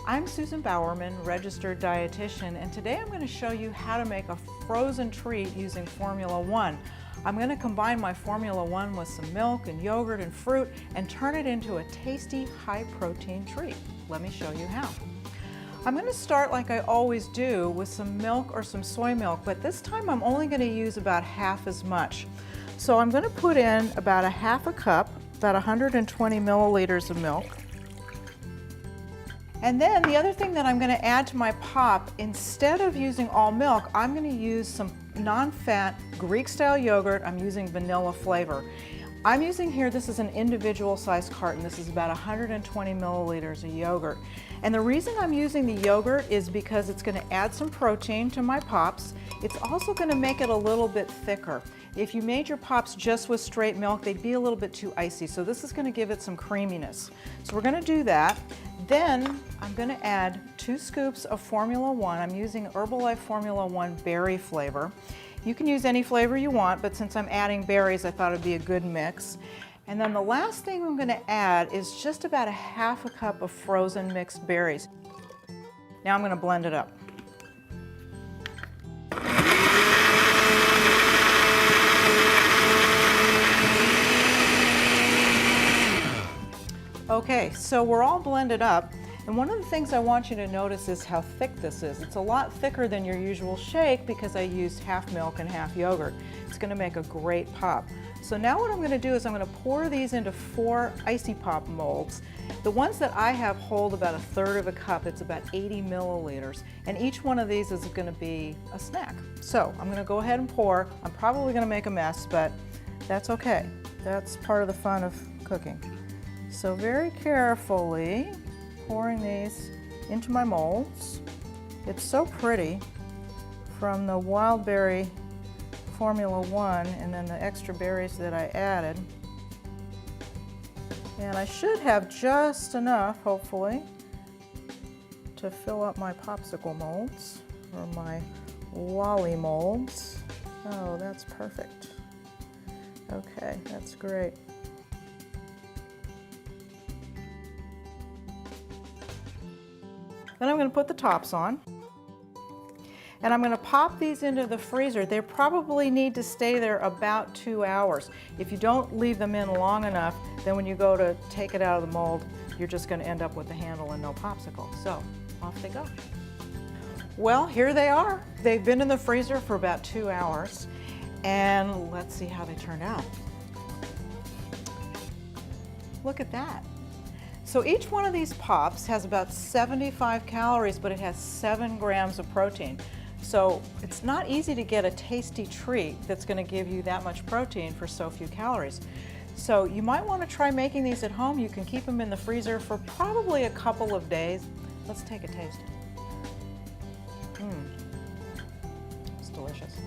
I'm Susan Bowerman, registered dietitian, and today I'm going to show you how to make a frozen treat using Formula 1. I'm going to combine my Formula 1 with some milk and yogurt and fruit and turn it into a tasty, high-protein treat. Let me show you how. I'm going to start like I always do with some milk or some soy milk, but this time I'm only going to use about half as much. So I'm going to put in about a half a cup, about 120 milliliters of milk. And then the other thing that I'm going to add to my pop, instead of using all milk, I'm going to use some non-fat Greek-style yogurt. I'm using vanilla flavor. I'm using here, this is an individual size carton. This is about 120 milliliters of yogurt. And the reason I'm using the yogurt is because it's going to add some protein to my pops. It's also going to make it a little bit thicker. If you made your pops just with straight milk, they'd be a little bit too icy. So this is going to give it some creaminess. So we're going to do that. Then I'm going to add 2 scoops of Formula 1. I'm using Herbalife Formula 1 berry flavor. You can use any flavor you want, but since I'm adding berries, I thought it'd be a good mix. And then the last thing I'm going to add is just about a half a cup of frozen mixed berries. Now I'm going to blend it up. Okay, so we're all blended up, and one of the things I want you to notice is how thick this is. It's a lot thicker than your usual shake because I used half milk and half yogurt. It's going to make a great pop. So now what I'm going to do is I'm going to pour these into 4 icy pop molds. The ones that I have hold about 1/3 of a cup. It's about 80 milliliters, and each one of these is going to be a snack. So I'm going to go ahead and pour. I'm probably going to make a mess, but that's okay. That's part of the fun of cooking. So very carefully pouring these into my molds. It's so pretty from the wild berry Formula 1 and then the extra berries that I added. And I should have just enough, hopefully, to fill up my popsicle molds or my lolly molds. Oh, that's perfect. Okay, that's great. Then I'm going to put the tops on, and I'm going to pop these into the freezer. They probably need to stay there about 2 hours. If you don't leave them in long enough, then when you go to take it out of the mold, you're just going to end up with the handle and no popsicle. So off they go. Well, here they are. They've been in the freezer for about 2 hours, and let's see how they turned out. Look at that. So each one of these pops has about 75 calories, but it has 7 grams of protein. So it's not easy to get a tasty treat that's going to give you that much protein for so few calories. So you might want to try making these at home. You can keep them in the freezer for probably a couple of days. Let's take a taste. It's delicious.